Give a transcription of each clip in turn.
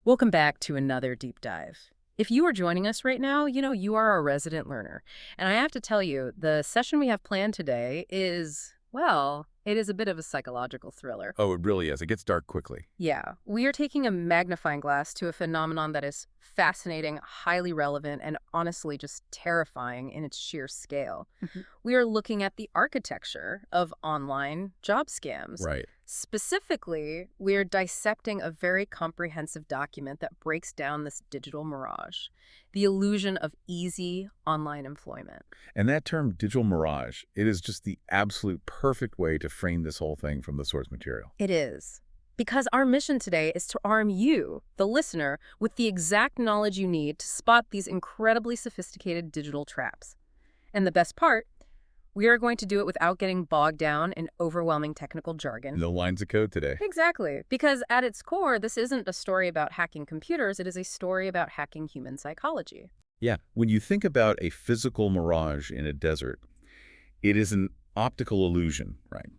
Welcome back to another deep dive. If you are joining us right now, you are a resident learner. And I have to tell you, the session we have planned today is, well, it is a bit of a psychological thriller. Oh, it really is. It gets dark quickly. Yeah, we are taking a magnifying glass to a phenomenon that is fascinating, highly relevant, and honestly just terrifying in its sheer scale. We are looking at the architecture of online job scams. Right. Specifically, we are dissecting a very comprehensive document that breaks down this digital mirage, the illusion of easy online employment. And that term, digital mirage, it is just the absolute perfect way to frame this whole thing from the source material. It is. Because our mission today is to arm you, the listener, with the exact knowledge you need to spot these incredibly sophisticated digital traps. And the best part, we are going to do it without getting bogged down in overwhelming technical jargon. No lines of code today. Exactly. Because at its core, this isn't a story about hacking computers, it is a story about hacking human psychology. Yeah. When you think about a physical mirage in a desert, it is an optical illusion, right?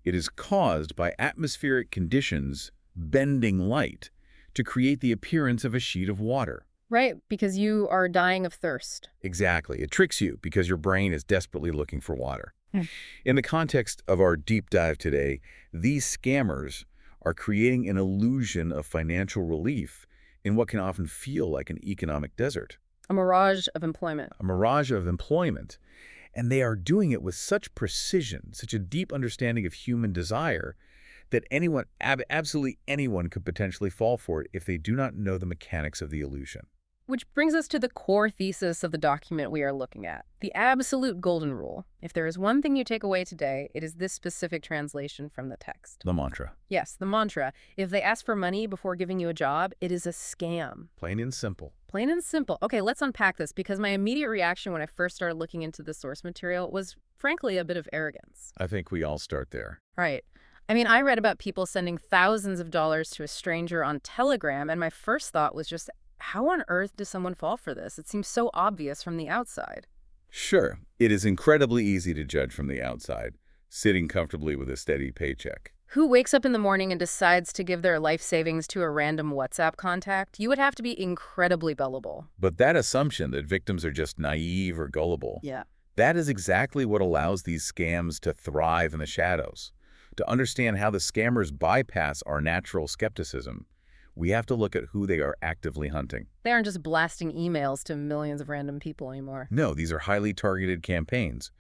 It is caused by atmospheric conditions bending light to create the appearance of a sheet of water. Right, because you are dying of thirst. Exactly. It tricks you because your brain is desperately looking for water. Hmm. In the context of our deep dive today, these scammers are creating an illusion of financial relief in what can often feel like an economic desert. A mirage of employment. A mirage of employment. And they are doing it with such precision, such a deep understanding of human desire, that anyone, absolutely anyone, could potentially fall for it if they do not know the mechanics of the illusion. Which brings us to the core thesis of the document we are looking at, the absolute golden rule. If there is one thing you take away today, it is this specific translation from the text. The mantra. Yes, the mantra. If they ask for money before giving you a job, it is a scam. Plain and simple. Plain and simple. Okay, let's unpack this, because my immediate reaction when I first started looking into the source material was, frankly, a bit of arrogance. I think we all start there. Right. I mean, I read about people sending thousands of dollars to a stranger on Telegram, and my first thought was just, how on earth does someone fall for this? It seems so obvious from the outside. Sure, it is incredibly easy to judge from the outside, sitting comfortably with a steady paycheck. Who wakes up in the morning and decides to give their life savings to a random WhatsApp contact? You would have to be incredibly gullible. But that assumption that victims are just naive or gullible, Yeah. that is exactly what allows these scams to thrive in the shadows. To understand how the scammers bypass our natural skepticism, we have to look at who they are actively hunting. They aren't just blasting emails to millions of random people anymore. No, these are highly targeted campaigns.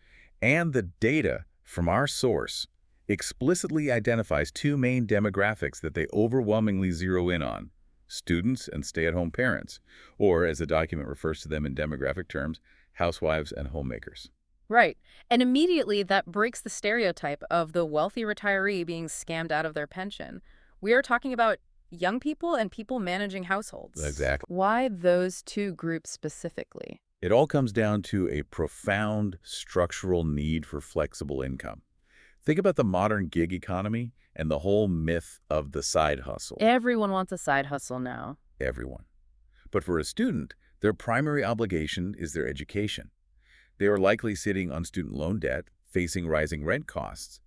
And the data from our source explicitly identifies two main demographics that they overwhelmingly zero in on: students and stay-at-home parents, or as the document refers to them in demographic terms, housewives and homemakers. Right. And immediately that breaks the stereotype of the wealthy retiree being scammed out of their pension. We are talking about young people and people managing households. Exactly. Why those two groups specifically? It all comes down to a profound structural need for flexible income. Think about the modern gig economy and the whole myth of the side hustle. Everyone wants a side hustle now. Everyone. But for a student, their primary obligation is their education. They are likely sitting on student loan debt, facing rising rent costs,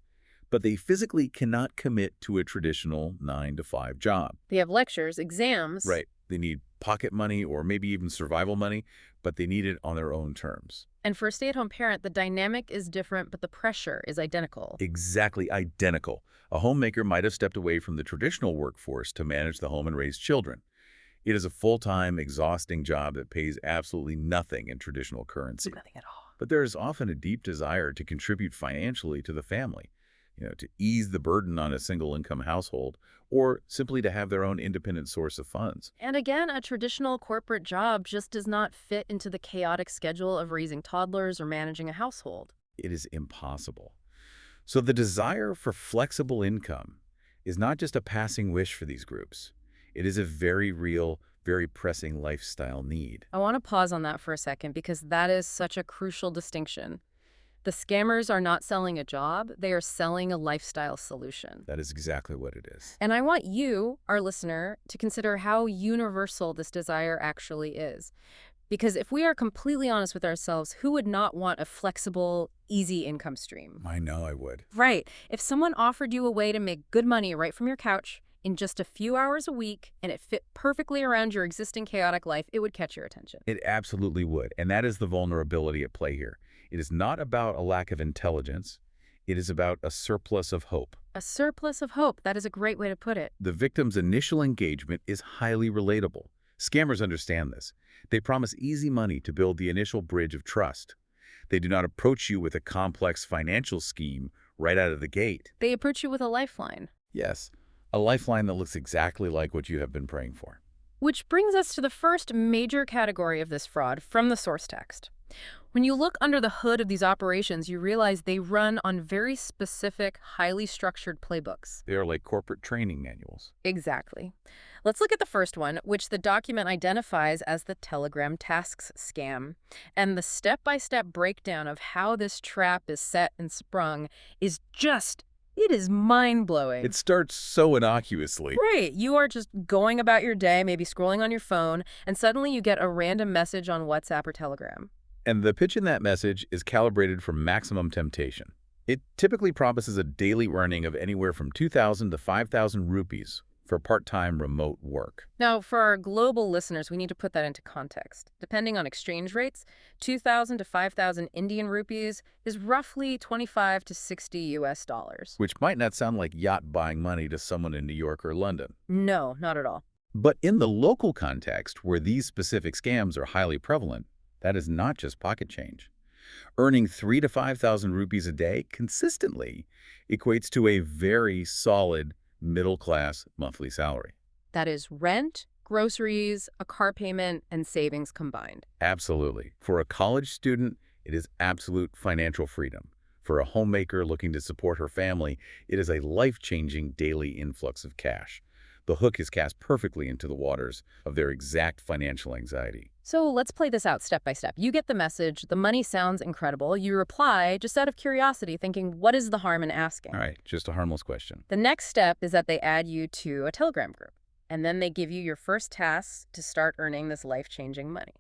but they physically cannot commit to a traditional 9-to-5 job. They have lectures, exams. Right. They need pocket money or maybe even survival money, but they need it on their own terms. And for a stay-at-home parent, the dynamic is different, but the pressure is identical. Exactly identical. A homemaker might have stepped away from the traditional workforce to manage the home and raise children. It is a full-time, exhausting job that pays absolutely nothing in traditional currency. Nothing at all. But there is often a deep desire to contribute financially to the family, to ease the burden on a single-income household, or simply to have their own independent source of funds. And again, a traditional corporate job just does not fit into the chaotic schedule of raising toddlers or managing a household. It is impossible. So the desire for flexible income is not just a passing wish for these groups. It is a very real, very pressing lifestyle need. I want to pause on that for a second, because that is such a crucial distinction. The scammers are not selling a job, they are selling a lifestyle solution. That is exactly what it is. And I want you, our listener, to consider how universal this desire actually is. Because if we are completely honest with ourselves, who would not want a flexible, easy income stream? I know I would. Right. If someone offered you a way to make good money right from your couch, in just a few hours a week, and it fit perfectly around your existing chaotic life, it would catch your attention. It absolutely would, and that is the vulnerability at play here. It is not about a lack of intelligence. It is about a surplus of hope. A surplus of hope. That is a great way to put it. The victim's initial engagement is highly relatable. Scammers understand this. They promise easy money to build the initial bridge of trust. They do not approach you with a complex financial scheme right out of the gate. They approach you with a lifeline. Yes, a lifeline that looks exactly like what you have been praying for. Which brings us to the first major category of this fraud from the source text. When you look under the hood of these operations, you realize they run on very specific, highly structured playbooks. They are like corporate training manuals. Exactly. Let's look at the first one, which the document identifies as the Telegram Tasks scam. And the step-by-step breakdown of how this trap is set and sprung is it is mind-blowing. It starts so innocuously. Right. You are just going about your day, maybe scrolling on your phone, and suddenly you get a random message on WhatsApp or Telegram. And the pitch in that message is calibrated for maximum temptation. It typically promises a daily earning of anywhere from 2,000 to 5,000 rupees for part-time remote work. Now, for our global listeners, we need to put that into context. Depending on exchange rates, 2,000 to 5,000 Indian rupees is roughly 25 to 60 US dollars. Which might not sound like yacht-buying money to someone in New York or London. No, not at all. But in the local context, where these specific scams are highly prevalent, that is not just pocket change. Earning 3,000 to 5,000 rupees a day consistently equates to a very solid middle-class monthly salary. That is rent, groceries, a car payment, and savings combined. Absolutely. For a college student, it is absolute financial freedom. For a homemaker looking to support her family, it is a life-changing daily influx of cash. The hook is cast perfectly into the waters of their exact financial anxiety. So let's play this out step by step. You get the message, the money sounds incredible. You reply just out of curiosity, thinking, what is the harm in asking? All right, just a harmless question. The next step is that they add you to a Telegram group, and then they give you your first tasks to start earning this life-changing money.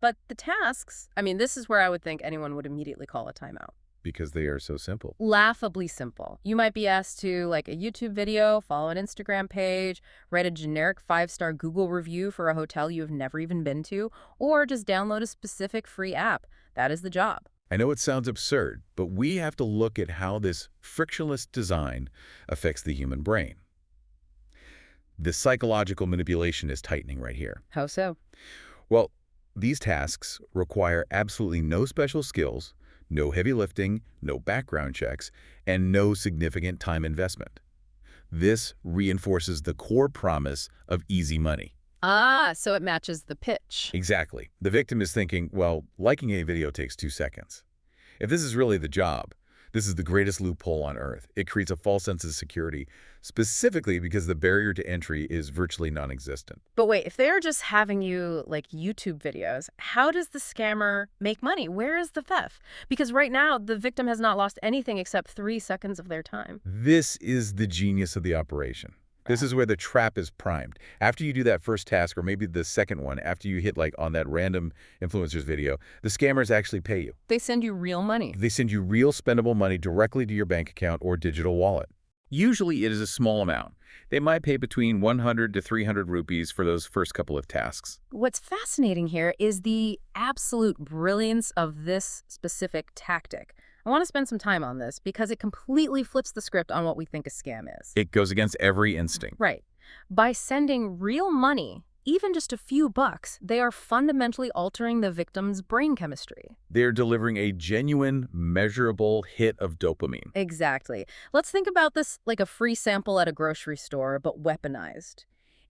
But the tasks, this is where I would think anyone would immediately call a timeout. Because they are so simple. Laughably simple. You might be asked to like a YouTube video, follow an Instagram page, write a generic 5-star Google review for a hotel you have never even been to, or just download a specific free app. That is the job. I know it sounds absurd, but we have to look at how this frictionless design affects the human brain. The psychological manipulation is tightening right here. How so? Well, these tasks require absolutely no special skills, no heavy lifting, no background checks, and no significant time investment. This reinforces the core promise of easy money. Ah, so it matches the pitch. Exactly. The victim is thinking, well, liking a video takes 2 seconds. If this is really the job, this is the greatest loophole on earth. It creates a false sense of security, specifically because the barrier to entry is virtually non-existent. But wait, if they're just having you like YouTube videos, how does the scammer make money? Where is the theft? Because right now, the victim has not lost anything except 3 seconds of their time. This is the genius of the operation. This is where the trap is primed. After you do that first task, or maybe the second one, after you hit like on that random influencer's video, the scammers actually pay you. They send you real money. They send you real spendable money directly to your bank account or digital wallet. Usually it is a small amount. They might pay between 100 to 300 rupees for those first couple of tasks. What's fascinating here is the absolute brilliance of this specific tactic. I want to spend some time on this because it completely flips the script on what we think a scam is. It goes against every instinct. Right. By sending real money, even just a few bucks, they are fundamentally altering the victim's brain chemistry. They're delivering a genuine, measurable hit of dopamine. Exactly. Let's think about this like a free sample at a grocery store, but weaponized.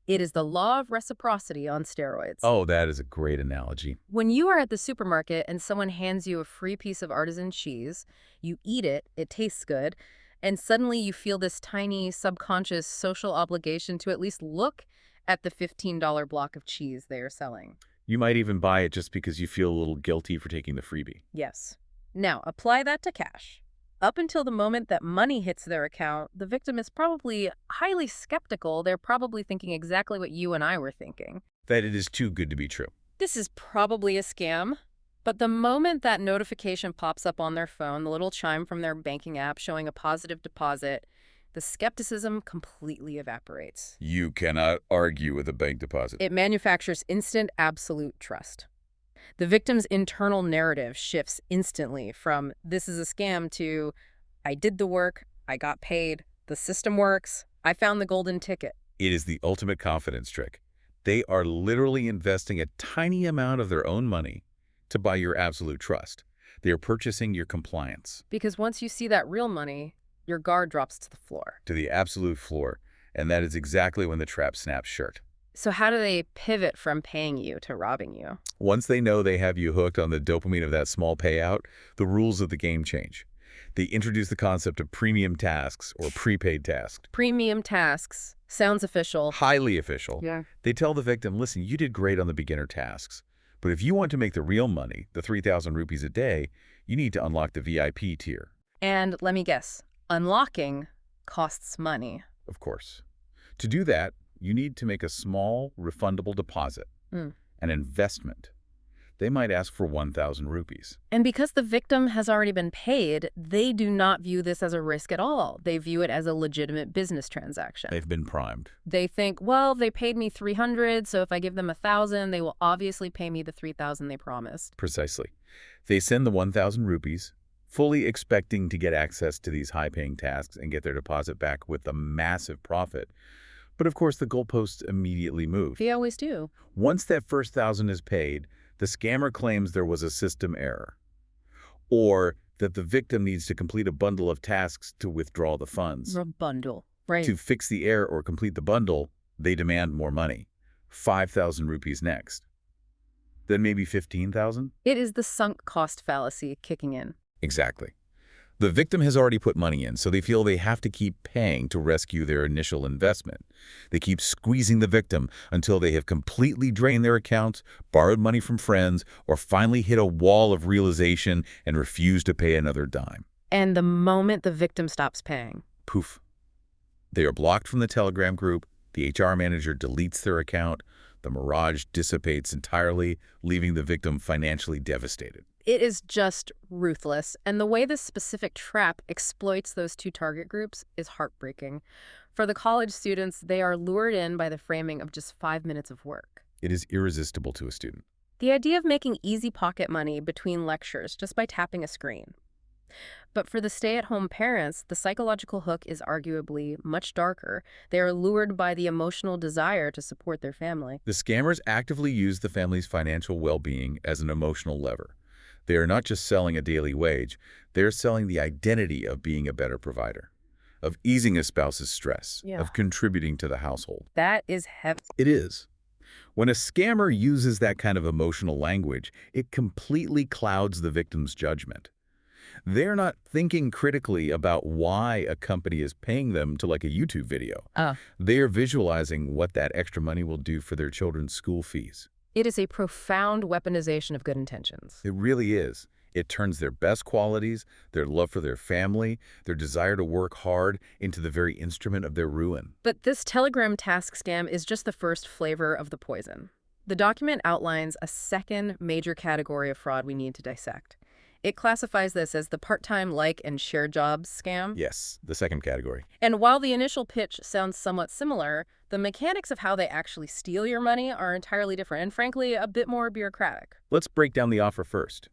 It is the law of reciprocity on steroids. Oh, that is a great analogy. When you are at the supermarket and someone hands you a free piece of artisan cheese, you eat it, it tastes good, and suddenly you feel this tiny subconscious social obligation to at least look at the $15 block of cheese they are selling. You might even buy it just because you feel a little guilty for taking the freebie. Yes. Now, apply that to cash. Up until the moment that money hits their account, the victim is probably highly skeptical. They're probably thinking exactly what you and I were thinking. That it is too good to be true. This is probably a scam. But the moment that notification pops up on their phone, the little chime from their banking app showing a positive deposit, the skepticism completely evaporates. You cannot argue with a bank deposit. It manufactures instant, absolute trust. The victim's internal narrative shifts instantly from "this is a scam" to "I did the work, I got paid, the system works, I found the golden ticket." It is the ultimate confidence trick. They are literally investing a tiny amount of their own money to buy your absolute trust. They are purchasing your compliance Because once you see that real money, your guard drops to the floor. to the absolute floor, and that is exactly when the trap snaps shut. So how do they pivot from paying you to robbing you? Once they know they have you hooked on the dopamine of that small payout, the rules of the game change. They introduce the concept of premium tasks or prepaid tasks. Premium tasks. Sounds official. Highly official. Yeah. They tell the victim, listen, you did great on the beginner tasks, but if you want to make the real money, the 3,000 rupees a day, you need to unlock the VIP tier. And let me guess, unlocking costs money. Of course. To do that, you need to make a small, refundable deposit, Mm. an investment. They might ask for 1,000 rupees. And because the victim has already been paid, they do not view this as a risk at all. They view it as a legitimate business transaction. They've been primed. They think, well, they paid me 300, so if I give them 1,000, they will obviously pay me the 3,000 they promised. Precisely. They send the 1,000 rupees, fully expecting to get access to these high-paying tasks and get their deposit back with a massive profit. But of course, the goalposts immediately move. They always do. Once that first 1,000 is paid, the scammer claims there was a system error, or that the victim needs to complete a bundle of tasks to withdraw the funds. A bundle. Right. To fix the error or complete the bundle, they demand more money. 5,000 rupees next. Then maybe 15,000? It is the sunk cost fallacy kicking in. Exactly. The victim has already put money in, so they feel they have to keep paying to rescue their initial investment. They keep squeezing the victim until they have completely drained their accounts, borrowed money from friends, or finally hit a wall of realization and refuse to pay another dime. And the moment the victim stops paying, Poof. They are blocked from the Telegram group, the HR manager deletes their account, the mirage dissipates entirely, leaving the victim financially devastated. it is just ruthless. And the way this specific trap exploits those two target groups is heartbreaking. For the college students, they are lured in by the framing of just 5 minutes of work. It is irresistible to a student. The idea of making easy pocket money between lectures just by tapping a screen. But for the stay-at-home parents, the psychological hook is arguably much darker. They are lured by the emotional desire to support their family. The scammers actively use the family's financial well-being as an emotional lever. They are not just selling a daily wage, they're selling the identity of being a better provider, of easing a spouse's stress, of contributing to the household. That is heavy. It is. When a scammer uses that kind of emotional language, it completely clouds the victim's judgment. They're not thinking critically about why a company is paying them to like a YouTube video. They are visualizing what that extra money will do for their children's school fees. It is a profound weaponization of good intentions. It really is. It turns their best qualities, their love for their family, their desire to work hard into the very instrument of their ruin. But this Telegram task scam is just the first flavor of the poison. The document outlines a second major category of fraud we need to dissect. It classifies this as the part-time like and share jobs scam. Yes, the second category. And while the initial pitch sounds somewhat similar, the mechanics of how they actually steal your money are entirely different and, frankly, a bit more bureaucratic. Let's break down the offer first.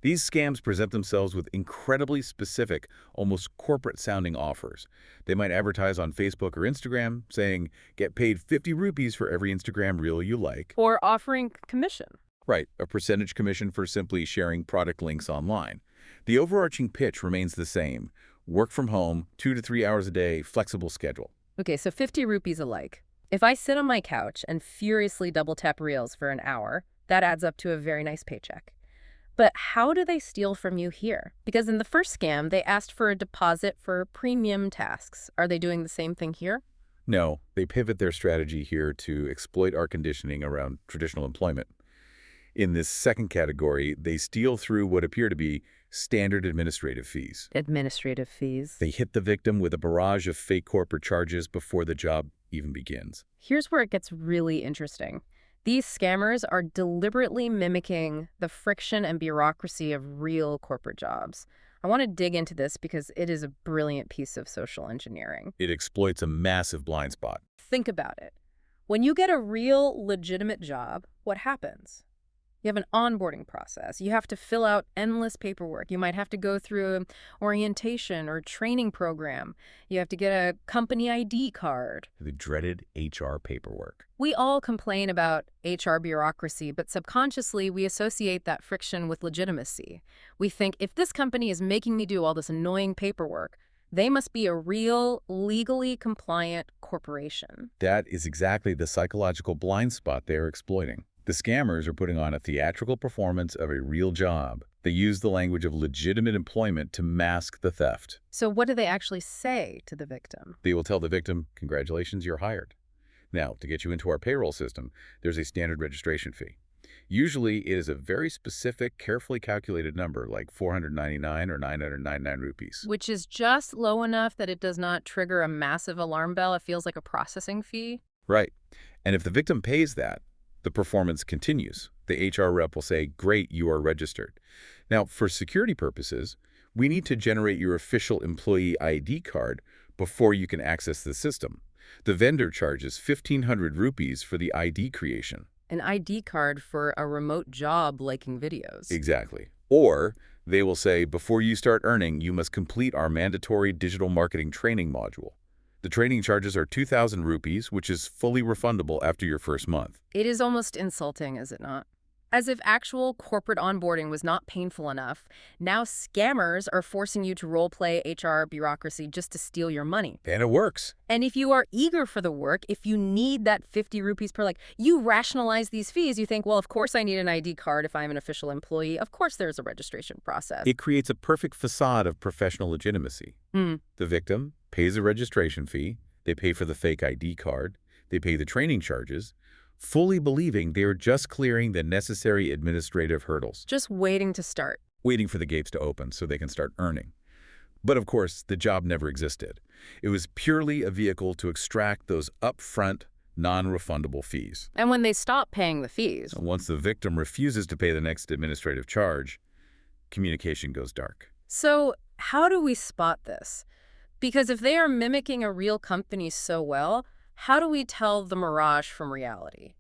These scams present themselves with incredibly specific, almost corporate-sounding offers. They might advertise on Facebook or Instagram, saying, get paid 50 rupees for every Instagram reel you like. Or offering commission. Right, a percentage commission for simply sharing product links online. The overarching pitch remains the same. Work from home, 2 to 3 hours a day, flexible schedule. Okay, so 50 rupees a like. If I sit on my couch and furiously double-tap reels for an hour, that adds up to a very nice paycheck. But how do they steal from you here? Because in the first scam, they asked for a deposit for premium tasks. Are they doing the same thing here? No, they pivot their strategy here to exploit our conditioning around traditional employment. In this second category, they steal through what appear to be standard administrative fees. Administrative fees. They hit the victim with a barrage of fake corporate charges before the job even begins. Here's where it gets really interesting. These scammers are deliberately mimicking the friction and bureaucracy of real corporate jobs. I want to dig into this because it is a brilliant piece of social engineering. It exploits a massive blind spot. Think about it. When you get a real, legitimate job, what happens? You have an onboarding process. You have to fill out endless paperwork. You might have to go through an orientation or training program. You have to get a company ID card. The dreaded HR paperwork. We all complain about HR bureaucracy, but subconsciously we associate that friction with legitimacy. We think if this company is making me do all this annoying paperwork, they must be a real, legally compliant corporation. That is exactly the psychological blind spot they are exploiting. The scammers are putting on a theatrical performance of a real job. They use the language of legitimate employment to mask the theft. So what do they actually say to the victim? They will tell the victim, "Congratulations, you're hired." Now, to get you into our payroll system, there's a standard registration fee. Usually, it is a very specific, carefully calculated number, like 499 or 999 rupees. Which is just low enough that it does not trigger a massive alarm bell. It feels like a processing fee. Right. And if the victim pays that, the performance continues. The HR rep will say, "Great, you are registered." Now, for security purposes, we need to generate your official employee ID card before you can access the system. The vendor charges 1,500 rupees for the ID creation. An ID card for a remote job liking videos. Exactly. Or they will say, "Before you start earning, you must complete our mandatory digital marketing training module." The training charges are 2,000 rupees, which is fully refundable after your first month. It is almost insulting, is it not? As if actual corporate onboarding was not painful enough, now scammers are forcing you to role-play HR bureaucracy just to steal your money. And it works. And if you are eager for the work, if you need that 50 rupees per, you rationalize these fees. You think, well, of course I need an ID card if I'm an official employee. Of course there's a registration process. It creates a perfect facade of professional legitimacy. The victim pays a registration fee, they pay for the fake ID card, they pay the training charges, fully believing they are just clearing the necessary administrative hurdles. Just waiting to start. Waiting for the gates to open so they can start earning. But of course, the job never existed. It was purely a vehicle to extract those upfront, non-refundable fees. And when they stop paying the fees, Once the victim refuses to pay the next administrative charge, communication goes dark. so how do we spot this? Because if they are mimicking a real company so well, how do we tell the mirage from reality?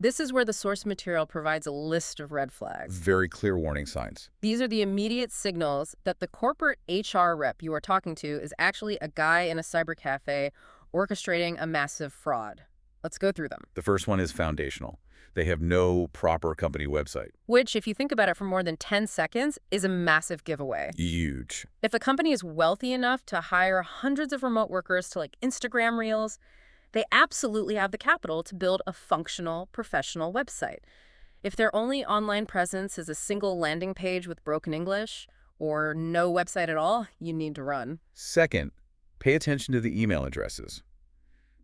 This is where the source material provides a list of red flags. Very clear warning signs. These are the immediate signals that the corporate HR rep you are talking to is actually a guy in a cyber cafe orchestrating a massive fraud. Let's go through them. The first one is foundational. They have no proper company website. Which, if you think about it for more than 10 seconds, is a massive giveaway. Huge. If a company is wealthy enough to hire hundreds of remote workers to Instagram Reels, they absolutely have the capital to build a functional, professional website. If their only online presence is a single landing page with broken English or no website at all, you need to run. Second, pay attention to the email addresses.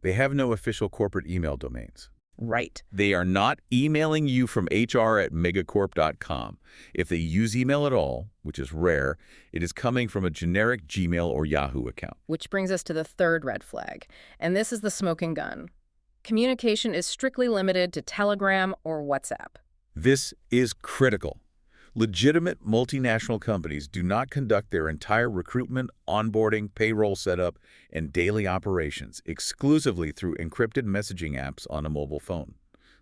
They have no official corporate email domains. Right. They are not emailing you from hr@megacorp.com. If they use email at all, which is rare, it is coming from a generic Gmail or Yahoo account. Which brings us to the third red flag, and this is the smoking gun. Communication is strictly limited to Telegram or WhatsApp. This is critical. Legitimate multinational companies do not conduct their entire recruitment, onboarding, payroll setup, and daily operations exclusively through encrypted messaging apps on a mobile phone.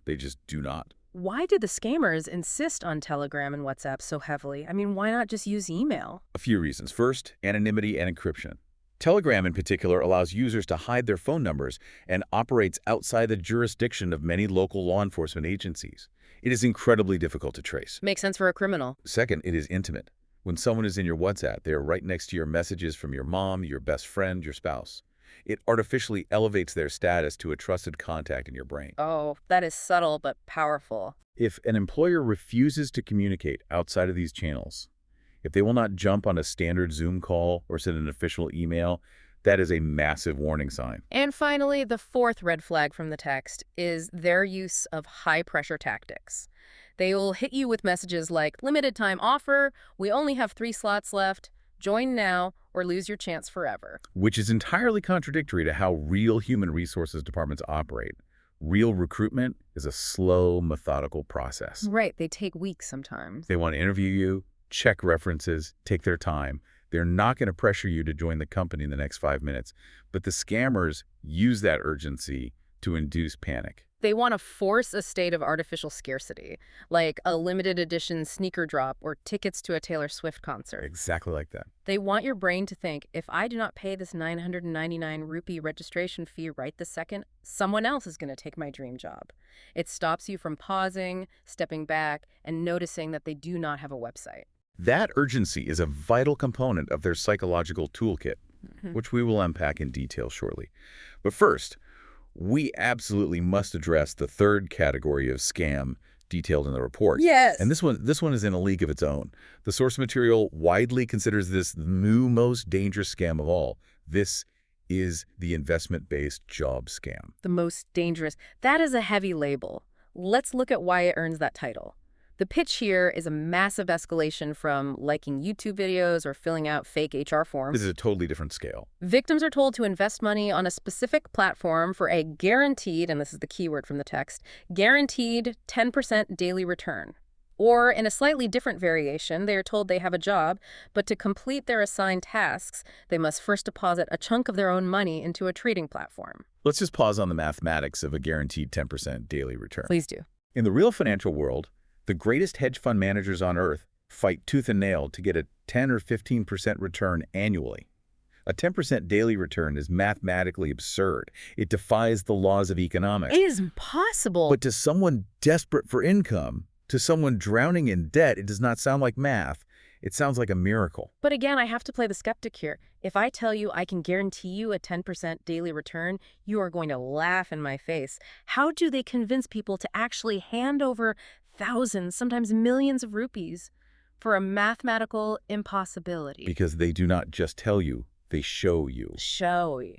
They just do not. Why do the scammers insist on Telegram and WhatsApp so heavily? I mean, why not just use email? A few reasons. First, anonymity and encryption. Telegram in particular allows users to hide their phone numbers and operates outside the jurisdiction of many local law enforcement agencies. It is incredibly difficult to trace. Makes sense for a criminal. Second, it is intimate. When someone is in your WhatsApp, they are right next to your messages from your mom, your best friend, your spouse. It artificially elevates their status to a trusted contact in your brain. Oh, that is subtle but powerful. If an employer refuses to communicate outside of these channels, if they will not jump on a standard Zoom call or send an official email, that is a massive warning sign. And finally, the fourth red flag from the text is their use of high-pressure tactics. They will hit you with messages like, limited time offer, we only have 3 slots left, join now, or lose your chance forever. Which is entirely contradictory to how real human resources departments operate. Real recruitment is a slow, methodical process. Right, they take weeks sometimes. They want to interview you, check references, take their time, They're not going to pressure you to join the company in the next 5 minutes, but the scammers use that urgency to induce panic. They want to force a state of artificial scarcity, like a limited edition sneaker drop or tickets to a Taylor Swift concert. Exactly like that. They want your brain to think, if I do not pay this 999 rupee registration fee right this second, someone else is going to take my dream job. It stops you from pausing, stepping back, and noticing that they do not have a website. That urgency is a vital component of their psychological toolkit, which we will unpack in detail shortly. But first, we absolutely must address the third category of scam detailed in the report. Yes. And this one is in a league of its own. The source material widely considers this the most dangerous scam of all. This is the investment-based job scam. The most dangerous. That is a heavy label. Let's look at why it earns that title. The pitch here is a massive escalation from liking YouTube videos or filling out fake HR forms. This is a totally different scale. Victims are told to invest money on a specific platform for a guaranteed, and this is the key word from the text, guaranteed 10% daily return. Or in a slightly different variation, they are told they have a job, but to complete their assigned tasks, they must first deposit a chunk of their own money into a trading platform. Let's just pause on the mathematics of a guaranteed 10% daily return. Please do. In the real financial world, the greatest hedge fund managers on earth fight tooth and nail to get a 10 or 15% return annually. A 10% daily return is mathematically absurd. It defies the laws of economics. It is impossible. But to someone desperate for income, to someone drowning in debt, it does not sound like math. It sounds like a miracle. But again, I have to play the skeptic here. If I tell you I can guarantee you a 10% daily return, you are going to laugh in my face. How do they convince people to actually hand over thousands, sometimes millions of rupees for a mathematical impossibility? Because they do not just tell you, they show you.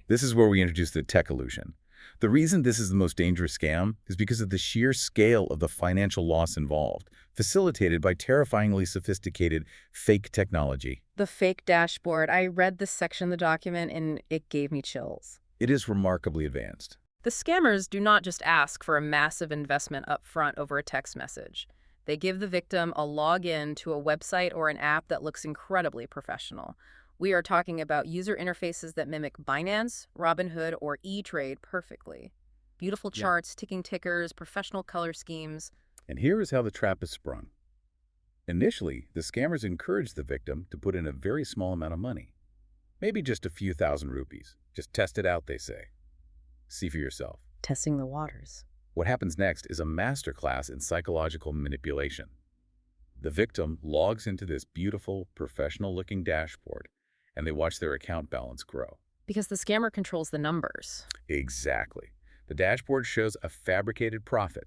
This is where we introduce the tech illusion. The reason this is the most dangerous scam is because of the sheer scale of the financial loss involved, facilitated by terrifyingly sophisticated fake technology. The fake dashboard. I read this section of the document and it gave me chills. It is remarkably advanced. The scammers do not just ask for a massive investment up front over a text message. They give the victim a login to a website or an app that looks incredibly professional. We are talking about user interfaces that mimic Binance, Robinhood, or E-Trade perfectly. Beautiful charts, ticking tickers, professional color schemes. And here is how the trap is sprung. Initially, the scammers encourage the victim to put in a very small amount of money. Maybe just a few thousand rupees. Just test it out, they say. See for yourself. Testing the waters. What happens next is a masterclass in psychological manipulation. The victim logs into this beautiful, professional-looking dashboard, and they watch their account balance grow. Because the scammer controls the numbers. Exactly. The dashboard shows a fabricated profit.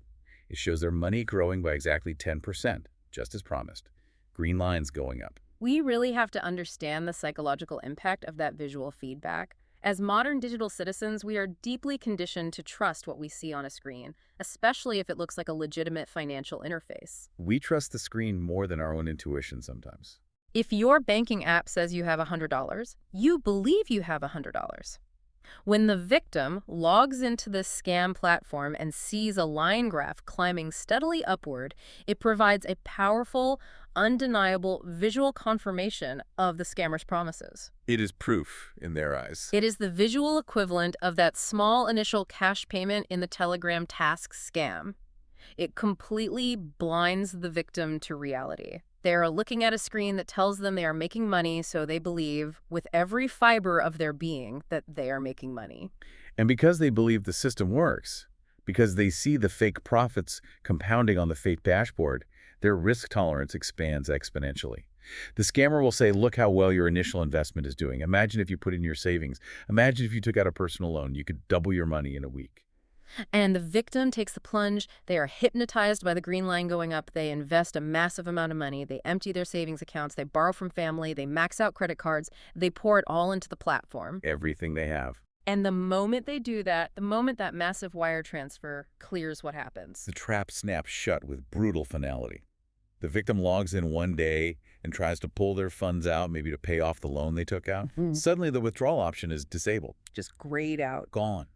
It shows their money growing by exactly 10%, just as promised. Green lines going up. We really have to understand the psychological impact of that visual feedback. As modern digital citizens, we are deeply conditioned to trust what we see on a screen, especially if it looks like a legitimate financial interface. We trust the screen more than our own intuition sometimes. If your banking app says you have $100, you believe you have $100. When the victim logs into the scam platform and sees a line graph climbing steadily upward, it provides a powerful, undeniable visual confirmation of the scammer's promises. It is proof in their eyes. It is the visual equivalent of that small initial cash payment in the Telegram task scam. It completely blinds the victim to reality. They are looking at a screen that tells them they are making money, so they believe, with every fiber of their being, that they are making money. And because they believe the system works, because they see the fake profits compounding on the fake dashboard, their risk tolerance expands exponentially. The scammer will say, look how well your initial investment is doing. Imagine if you put in your savings. Imagine if you took out a personal loan. You could double your money in a week. And the victim takes the plunge. They are hypnotized by the green line going up. They invest a massive amount of money. They empty their savings accounts. They borrow from family. They max out credit cards. They pour it all into the platform. Everything they have. And the moment they do that, the moment that massive wire transfer clears, what happens? The trap snaps shut with brutal finality. The victim logs in one day and tries to pull their funds out, maybe to pay off the loan they took out. Suddenly, the withdrawal option is disabled. Just grayed out. Gone.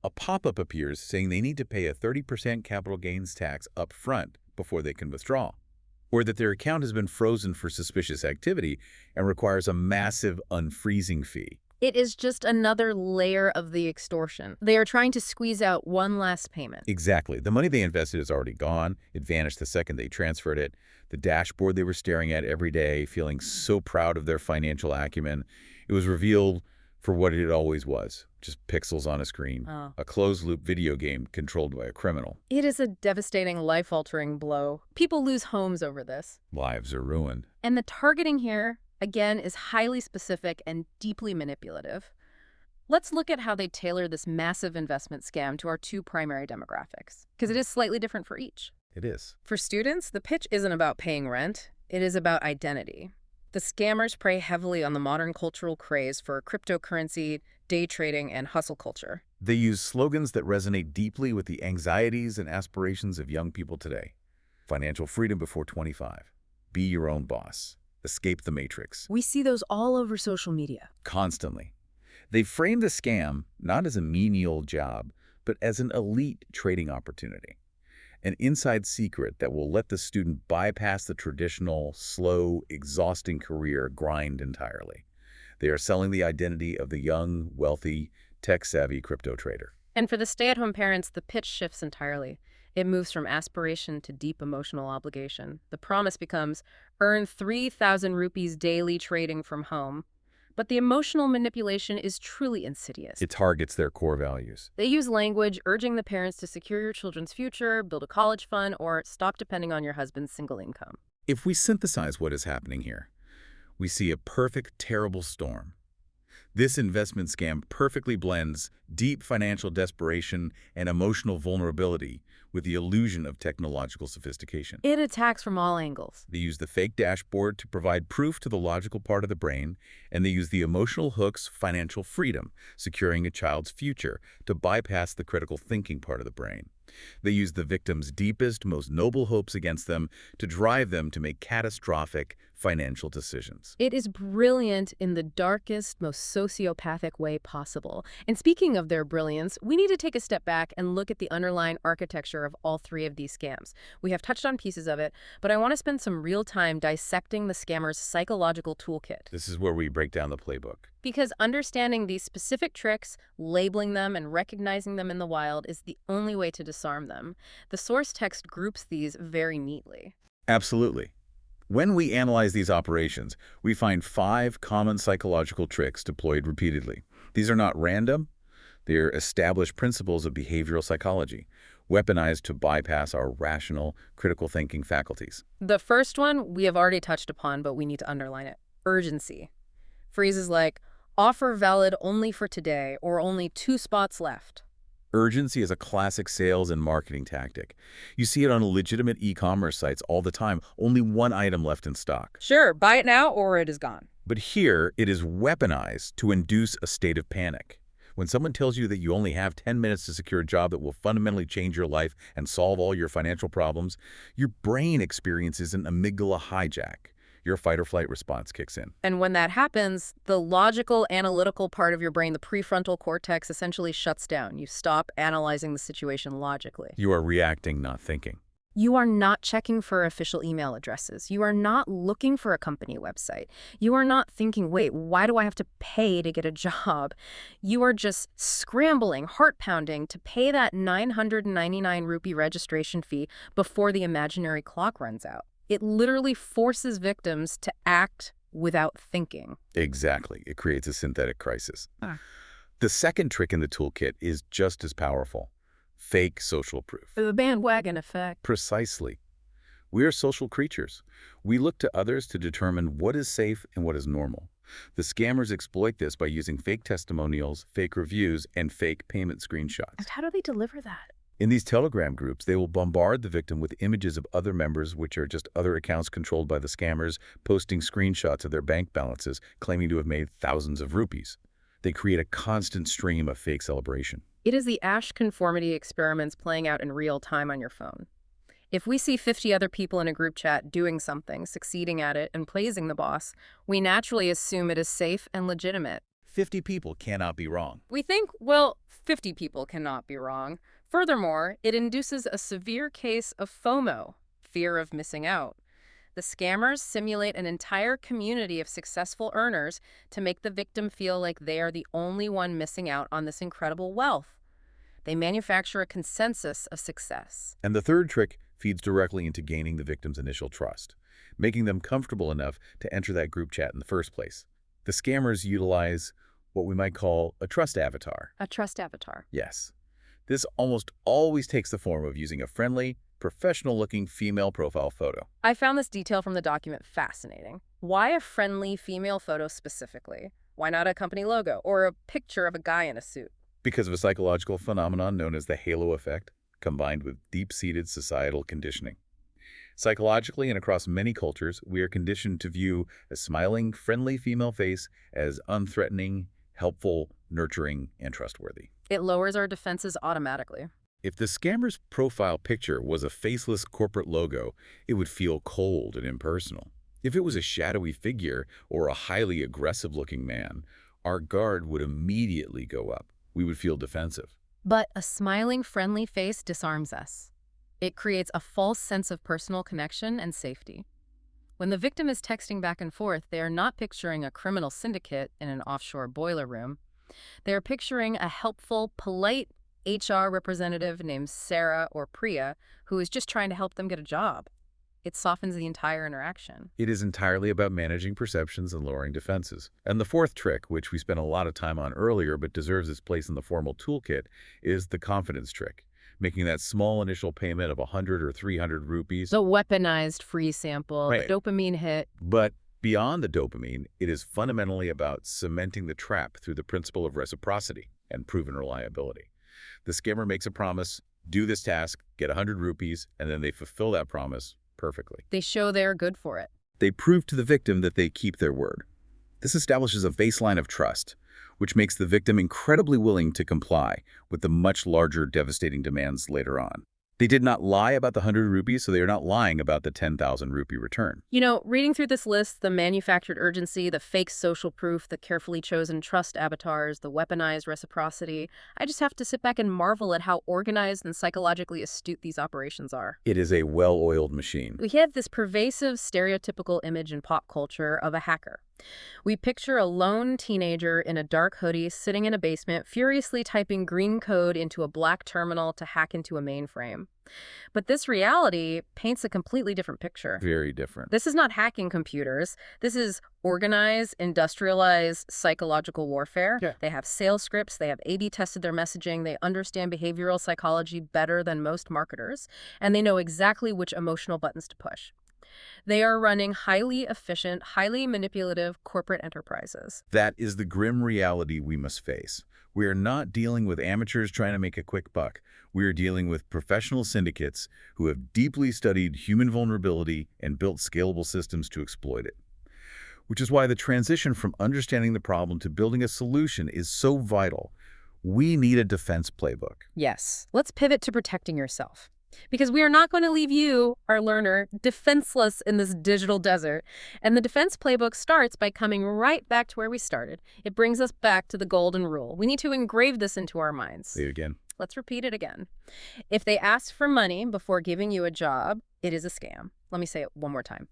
A pop-up appears saying they need to pay a 30% capital gains tax up front before they can withdraw. or that their account has been frozen for suspicious activity and requires a massive unfreezing fee. It is just another layer of the extortion. They are trying to squeeze out one last payment. Exactly. The money they invested is already gone. It vanished the second they transferred it. The dashboard they were staring at every day, feeling so proud of their financial acumen, it was revealed for what it always was, just pixels on a screen, Oh. a closed-loop video game controlled by a criminal. It is a devastating, life-altering blow. People lose homes over this. Lives are ruined. And the targeting here, again, is highly specific and deeply manipulative. Let's look at how they tailor this massive investment scam to our two primary demographics, because it is slightly different for each. It is. For students, the pitch isn't about paying rent. It is about identity. The scammers prey heavily on the modern cultural craze for cryptocurrency, day trading, and hustle culture. They use slogans that resonate deeply with the anxieties and aspirations of young people today. Financial freedom before 25. Be your own boss. Escape the matrix. We see those all over social media. Constantly. They frame the scam not as a menial job, but as an elite trading opportunity. An inside secret that will let the student bypass the traditional, slow, exhausting career grind entirely. They are selling the identity of the young, wealthy, tech-savvy crypto trader. And for the stay-at-home parents, the pitch shifts entirely. It moves from aspiration to deep emotional obligation. The promise becomes, earn 3,000 rupees daily trading from home. But the emotional manipulation is truly insidious. It targets their core values. They use language urging the parents to secure your children's future, build a college fund, or stop depending on your husband's single income. If we synthesize what is happening here, we see a perfect, terrible storm. This investment scam perfectly blends deep financial desperation and emotional vulnerability with the illusion of technological sophistication. It attacks from all angles. They use the fake dashboard to provide proof to the logical part of the brain, and they use the emotional hooks, financial freedom, securing a child's future, to bypass the critical thinking part of the brain. They use the victim's deepest, most noble hopes against them to drive them to make catastrophic financial decisions. It is brilliant in the darkest, most sociopathic way possible. And speaking of their brilliance, we need to take a step back and look at the underlying architecture of all three of these scams. We have touched on pieces of it, but I want to spend some real time dissecting the scammer's psychological toolkit. This is where we break down the playbook. Because understanding these specific tricks, labeling them, and recognizing them in the wild is the only way to disarm them. The source text groups these very neatly. Absolutely. When we analyze these operations, we find 5 common psychological tricks deployed repeatedly. These are not random. They're established principles of behavioral psychology, weaponized to bypass our rational, critical thinking faculties. The first one we have already touched upon, but we need to underline it. Urgency. Phrases like, offer valid only for today, or only 2 spots left. Urgency is a classic sales and marketing tactic. You see it on legitimate e-commerce sites all the time, only 1 item left in stock. Sure, buy it now or it is gone. But here, it is weaponized to induce a state of panic. When someone tells you that you only have 10 minutes to secure a job that will fundamentally change your life and solve all your financial problems, your brain experiences an amygdala hijack. Your fight-or-flight response kicks in. And when that happens, the logical, analytical part of your brain, the prefrontal cortex, essentially shuts down. You stop analyzing the situation logically. You are reacting, not thinking. You are not checking for official email addresses. You are not looking for a company website. You are not thinking, wait, why do I have to pay to get a job? You are just scrambling, heart-pounding to pay that 999 rupee registration fee before the imaginary clock runs out. It literally forces victims to act without thinking. Exactly. It creates a synthetic crisis. The second trick in the toolkit is just as powerful. Fake social proof. The bandwagon effect. Precisely. We are social creatures. We look to others to determine what is safe and what is normal. The scammers exploit this by using fake testimonials, fake reviews, and fake payment screenshots. And how do they deliver that? In these Telegram groups, they will bombard the victim with images of other members, which are just other accounts controlled by the scammers, posting screenshots of their bank balances, claiming to have made thousands of rupees. They create a constant stream of fake celebration. It is the Ash conformity experiments playing out in real time on your phone. If we see 50 other people in a group chat doing something, succeeding at it, and praising the boss, we naturally assume it is safe and legitimate. 50 people cannot be wrong. We think, well, 50 people cannot be wrong. Furthermore, it induces a severe case of FOMO, fear of missing out. The scammers simulate an entire community of successful earners to make the victim feel like they are the only one missing out on this incredible wealth. They manufacture a consensus of success. And the third trick feeds directly into gaining the victim's initial trust, making them comfortable enough to enter that group chat in the first place. The scammers utilize what we might call a trust avatar. A trust avatar. Yes. This almost always takes the form of using a friendly, professional-looking female profile photo. I found this detail from the document fascinating. Why a friendly female photo specifically? Why not a company logo or a picture of a guy in a suit? Because of a psychological phenomenon known as the halo effect, combined with deep-seated societal conditioning. Psychologically and across many cultures, we are conditioned to view a smiling, friendly female face as unthreatening, helpful, nurturing, and trustworthy. It lowers our defenses automatically. If the scammer's profile picture was a faceless corporate logo, it would feel cold and impersonal. If it was a shadowy figure or a highly aggressive-looking man, our guard would immediately go up. We would feel defensive. But a smiling, friendly face disarms us. It creates a false sense of personal connection and safety. When the victim is texting back and forth, they are not picturing a criminal syndicate in an offshore boiler room. They are picturing a helpful, polite HR representative named Sarah or Priya who is just trying to help them get a job. It softens the entire interaction. It is entirely about managing perceptions and lowering defenses. And the fourth trick, which we spent a lot of time on earlier but deserves its place in the formal toolkit, is the confidence trick. Making that small initial payment of 100 or 300 rupees. The weaponized free sample, Right. the dopamine hit. But beyond the dopamine, it is fundamentally about cementing the trap through the principle of reciprocity and proven reliability. The scammer makes a promise, do this task, get 100 rupees, and then they fulfill that promise perfectly. They show they're good for it. They prove to the victim that they keep their word. This establishes a baseline of trust, which makes the victim incredibly willing to comply with the much larger devastating demands later on. They did not lie about the 100 rupees, so they are not lying about the 10,000 rupee return. You know, reading through this list, the manufactured urgency, the fake social proof, the carefully chosen trust avatars, the weaponized reciprocity, I just have to sit back and marvel at how organized and psychologically astute these operations are. It is a well-oiled machine. We have this pervasive stereotypical image in pop culture of a hacker. We picture a lone teenager in a dark hoodie sitting in a basement, furiously typing green code into a black terminal to hack into a mainframe. But this reality paints a completely different picture. Very different. This is not hacking computers. This is organized, industrialized psychological warfare. Yeah. They have sales scripts. They have A/B tested their messaging. They understand behavioral psychology better than most marketers. And they know exactly which emotional buttons to push. They are running highly efficient, highly manipulative corporate enterprises. That is the grim reality we must face. We are not dealing with amateurs trying to make a quick buck. We are dealing with professional syndicates who have deeply studied human vulnerability and built scalable systems to exploit it. Which is why the transition from understanding the problem to building a solution is so vital. We need a defense playbook. Yes, let's pivot to protecting yourself. Because we are not going to leave you, our learner, defenseless in this digital desert. And the defense playbook starts by coming right back to where we started. It brings us back to the golden rule. We need to engrave this into our minds. Say it again. Let's repeat it again. If they ask for money before giving you a job, it is a scam. Let me say it one more time.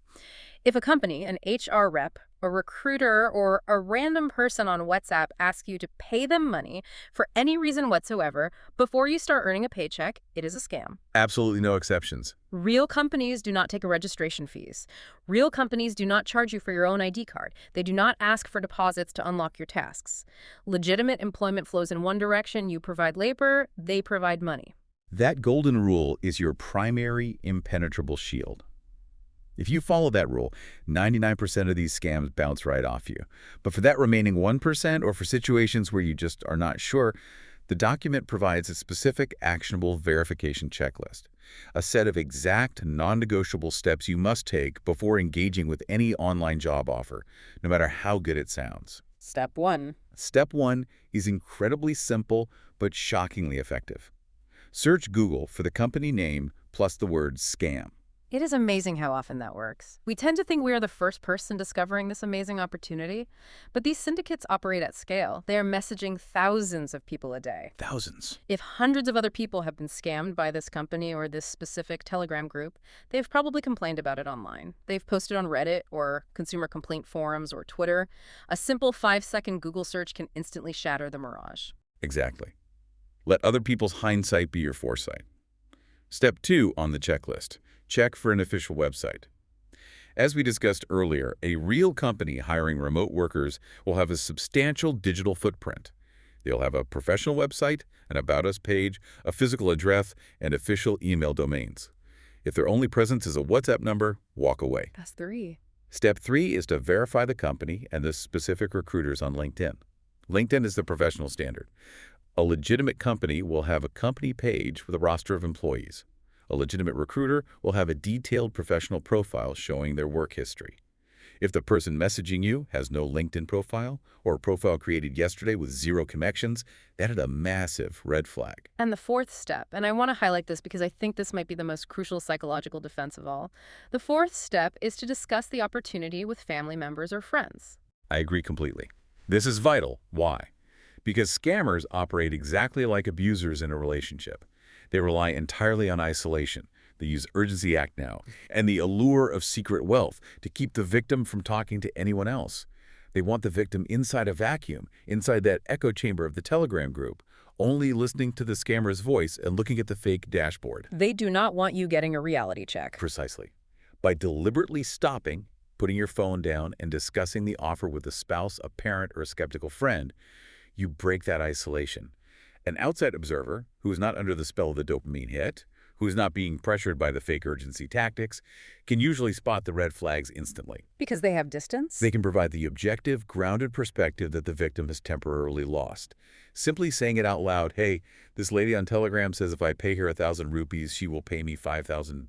If a company, an HR rep, a recruiter, or a random person on WhatsApp asks you to pay them money for any reason whatsoever before you start earning a paycheck, it is a scam. Absolutely no exceptions. Real companies do not take a registration fees. Real companies do not charge you for your own ID card. They do not ask for deposits to unlock your tasks. Legitimate employment flows in one direction. You provide labor, they provide money. That golden rule is your primary impenetrable shield. If you follow that rule, 99% of these scams bounce right off you. But for that remaining 1%, or for situations where you just are not sure, the document provides a specific actionable verification checklist, a set of exact non-negotiable steps you must take before engaging with any online job offer, no matter how good it sounds. Step 1. Step 1 is incredibly simple but shockingly effective. Search Google for the company name plus the word scam. It is amazing how often that works. We tend to think we are the first person discovering this amazing opportunity, but these syndicates operate at scale. They are messaging thousands of people a day. Thousands. If hundreds of other people have been scammed by this company or this specific Telegram group, they've probably complained about it online. They've posted on Reddit or consumer complaint forums or Twitter. A simple 5-second Google search can instantly shatter the mirage. Exactly. Let other people's hindsight be your foresight. Step 2 on the checklist. Check for an official website. As we discussed earlier, a real company hiring remote workers will have a substantial digital footprint. They'll have a professional website, an About Us page, a physical address, and official email domains. If their only presence is a WhatsApp number, walk away. That's 3. Step 3 is to verify the company and the specific recruiters on LinkedIn. LinkedIn is the professional standard. A legitimate company will have a company page with a roster of employees. A legitimate recruiter will have a detailed professional profile showing their work history. If the person messaging you has no LinkedIn profile or a profile created yesterday with 0 connections, that is a massive red flag. And the 4th step, and I want to highlight this because I think this might be the most crucial psychological defense of all. The 4th step is to discuss the opportunity with family members or friends. I agree completely. This is vital. Why? Because scammers operate exactly like abusers in a relationship. They rely entirely on isolation. They use Urgency Act now and the allure of secret wealth to keep the victim from talking to anyone else. They want the victim inside a vacuum, inside that echo chamber of the Telegram group, only listening to the scammer's voice and looking at the fake dashboard. They do not want you getting a reality check. Precisely. By deliberately stopping, putting your phone down, and discussing the offer with a spouse, a parent, or a skeptical friend, you break that isolation. An outside observer, who is not under the spell of the dopamine hit, who is not being pressured by the fake urgency tactics, can usually spot the red flags instantly. Because they have distance? They can provide the objective, grounded perspective that the victim has temporarily lost. Simply saying it out loud, hey, this lady on Telegram says if I pay her 1,000 rupees, she will pay me 5,000,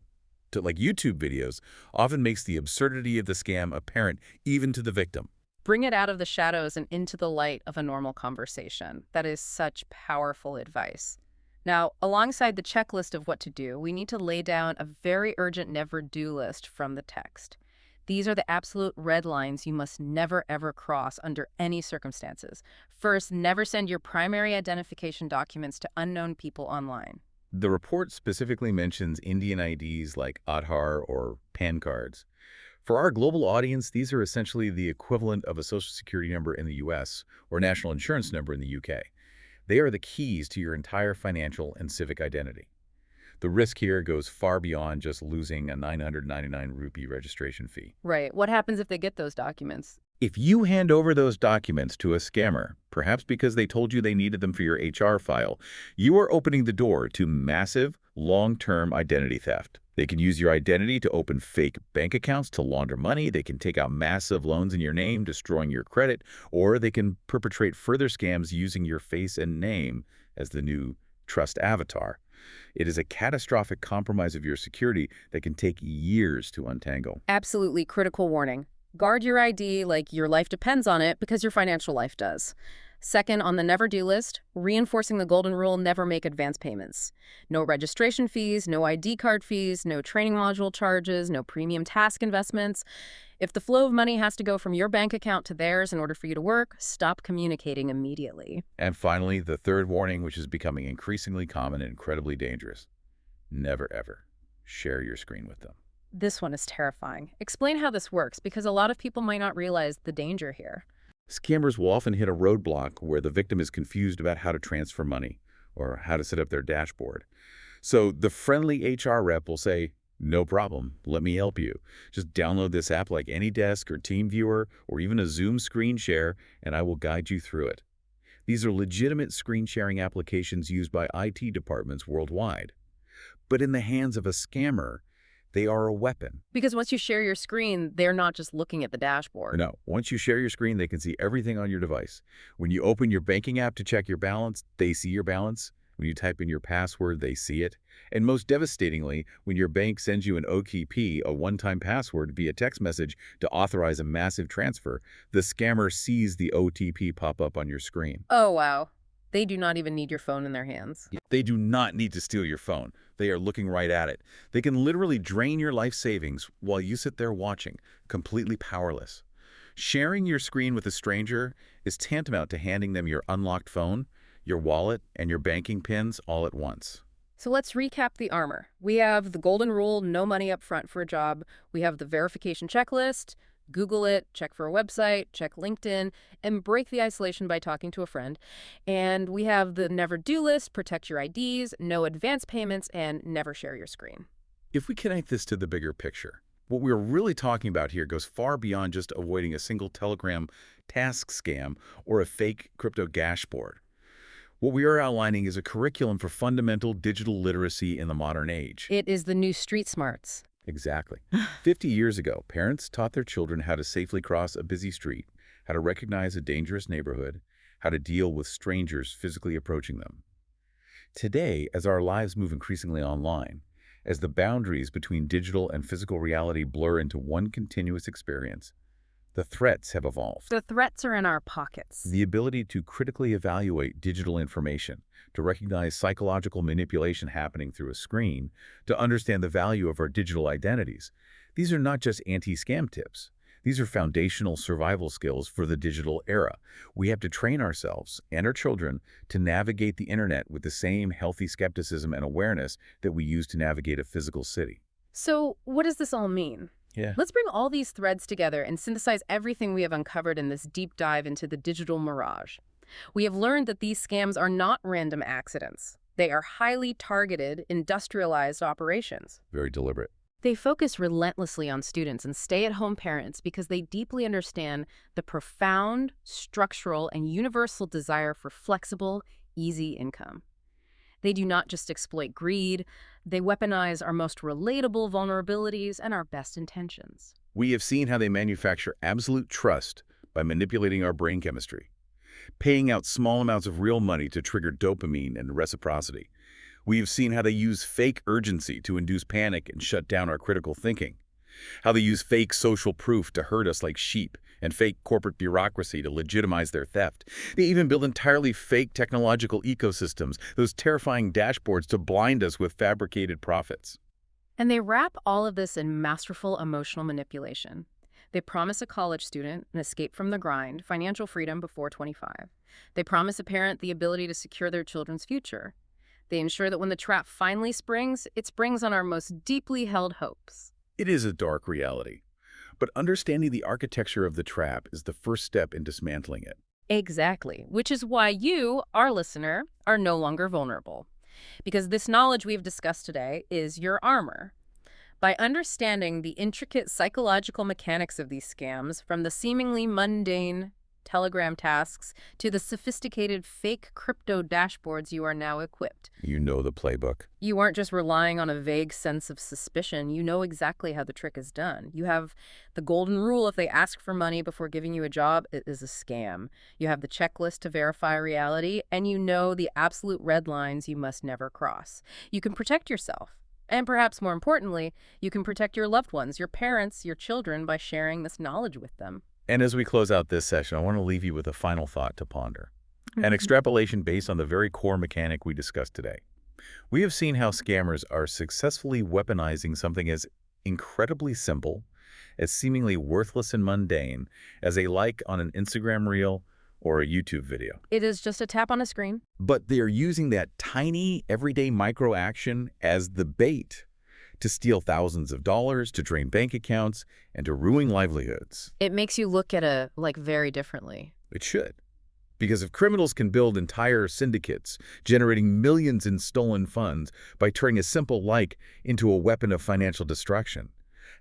to like YouTube videos, often makes the absurdity of the scam apparent even to the victim. Bring it out of the shadows and into the light of a normal conversation. That is such powerful advice. Now, alongside the checklist of what to do, we need to lay down a very urgent never-do list from the text. These are the absolute red lines you must never, ever cross under any circumstances. First, never send your primary identification documents to unknown people online. The report specifically mentions Indian IDs like Aadhaar or PAN cards. For our global audience, these are essentially the equivalent of a social security number in the US or national insurance number in the UK. They are the keys to your entire financial and civic identity. The risk here goes far beyond just losing a 999 rupee registration fee. Right. What happens if they get those documents? If you hand over those documents to a scammer, perhaps because they told you they needed them for your HR file, you are opening the door to massive, long-term identity theft. They can use your identity to open fake bank accounts to launder money. They can take out massive loans in your name, destroying your credit, or they can perpetrate further scams using your face and name as the new trust avatar. It is a catastrophic compromise of your security that can take years to untangle. Absolutely critical warning. Guard your ID like your life depends on it because your financial life does. Second, on the never-do list, reinforcing the golden rule, never make advance payments. No registration fees, no ID card fees, no training module charges, no premium task investments. If the flow of money has to go from your bank account to theirs in order for you to work, stop communicating immediately. And finally, the third warning, which is becoming increasingly common and incredibly dangerous. Never, ever share your screen with them. This one is terrifying. Explain how this works, because a lot of people might not realize the danger here. Scammers will often hit a roadblock where the victim is confused about how to transfer money or how to set up their dashboard. So the friendly HR rep will say, no problem, let me help you. Just download this app like AnyDesk or TeamViewer or even a Zoom screen share, and I will guide you through it. These are legitimate screen sharing applications used by IT departments worldwide. But in the hands of a scammer, they are a weapon. Because once you share your screen, they're not just looking at the dashboard. No, once you share your screen, they can see everything on your device. When you open your banking app to check your balance, they see your balance. When you type in your password, they see it. And most devastatingly, when your bank sends you an OTP, a one-time password, via text message to authorize a massive transfer, the scammer sees the OTP pop up on your screen. Oh, wow. They do not even need your phone in their hands. They do not need to steal your phone. They are looking right at it. They can literally drain your life savings while you sit there watching, completely powerless. Sharing your screen with a stranger is tantamount to handing them your unlocked phone, your wallet, and your banking pins all at once. So let's recap the armor. We have the golden rule, no money up front for a job. We have the verification checklist, Google it, check for a website, check LinkedIn, and break the isolation by talking to a friend. And we have the never do list, protect your IDs, no advance payments, and never share your screen. If we connect this to the bigger picture, what we're really talking about here goes far beyond just avoiding a single Telegram task scam or a fake crypto dashboard. What we are outlining is a curriculum for fundamental digital literacy in the modern age. It is the new street smarts. Exactly. 50 years ago, parents taught their children how to safely cross a busy street, how to recognize a dangerous neighborhood, how to deal with strangers physically approaching them. Today, as our lives move increasingly online, as the boundaries between digital and physical reality blur into one continuous experience, the threats have evolved. The threats are in our pockets. The ability to critically evaluate digital information, to recognize psychological manipulation happening through a screen, to understand the value of our digital identities. These are not just anti-scam tips. These are foundational survival skills for the digital era. We have to train ourselves and our children to navigate the internet with the same healthy skepticism and awareness that we use to navigate a physical city. So what does this all mean? Yeah. Let's bring all these threads together and synthesize everything we have uncovered in this deep dive into the digital mirage. We have learned that these scams are not random accidents. They are highly targeted, industrialized operations. Very deliberate. They focus relentlessly on students and stay-at-home parents because they deeply understand the profound, structural, and universal desire for flexible, easy income. They do not just exploit greed, they weaponize our most relatable vulnerabilities and our best intentions. We have seen how they manufacture absolute trust by manipulating our brain chemistry, paying out small amounts of real money to trigger dopamine and reciprocity. We have seen how they use fake urgency to induce panic and shut down our critical thinking, how they use fake social proof to herd us like sheep, and fake corporate bureaucracy to legitimize their theft. They even build entirely fake technological ecosystems, those terrifying dashboards to blind us with fabricated profits. And they wrap all of this in masterful emotional manipulation. They promise a college student an escape from the grind, financial freedom before 25. They promise a parent the ability to secure their children's future. They ensure that when the trap finally springs, it springs on our most deeply held hopes. It is a dark reality, but understanding the architecture of the trap is the first step in dismantling it. Exactly, which is why you, our listener, are no longer vulnerable. Because this knowledge we've discussed today is your armor. By understanding the intricate psychological mechanics of these scams, from the seemingly mundane Telegram tasks to the sophisticated fake crypto dashboards, you are now equipped. You know the playbook. You aren't just relying on a vague sense of suspicion. You know exactly how the trick is done. You have the golden rule: if they ask for money before giving you a job, it is a scam. You have the checklist to verify reality, and you know the absolute red lines you must never cross. You can protect yourself. And perhaps more importantly, you can protect your loved ones, your parents, your children, by sharing this knowledge with them. And as we close out this session, I want to leave you with a final thought to ponder. An extrapolation based on the very core mechanic we discussed today. We have seen how scammers are successfully weaponizing something as incredibly simple, as seemingly worthless and mundane, as a like on an Instagram reel or a YouTube video. It is just a tap on a screen. But they are using that tiny, everyday micro action as the bait to steal thousands of dollars, to drain bank accounts, and to ruin livelihoods. It makes you look at it very differently. It should. Because if criminals can build entire syndicates, generating millions in stolen funds by turning a simple like into a weapon of financial destruction,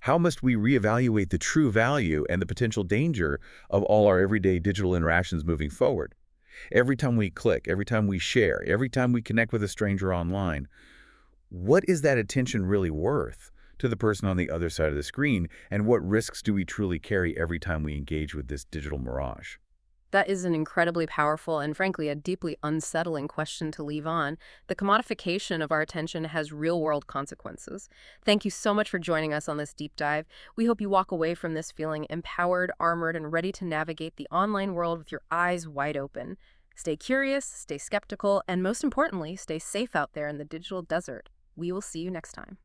how must we reevaluate the true value and the potential danger of all our everyday digital interactions moving forward? Every time we click, every time we share, every time we connect with a stranger online, what is that attention really worth to the person on the other side of the screen, and what risks do we truly carry every time we engage with this digital mirage? That is an incredibly powerful and, frankly, a deeply unsettling question to leave on. The commodification of our attention has real-world consequences. Thank you so much for joining us on this deep dive. We hope you walk away from this feeling empowered, armored, and ready to navigate the online world with your eyes wide open. Stay curious, stay skeptical, and most importantly, stay safe out there in the digital desert. We will see you next time.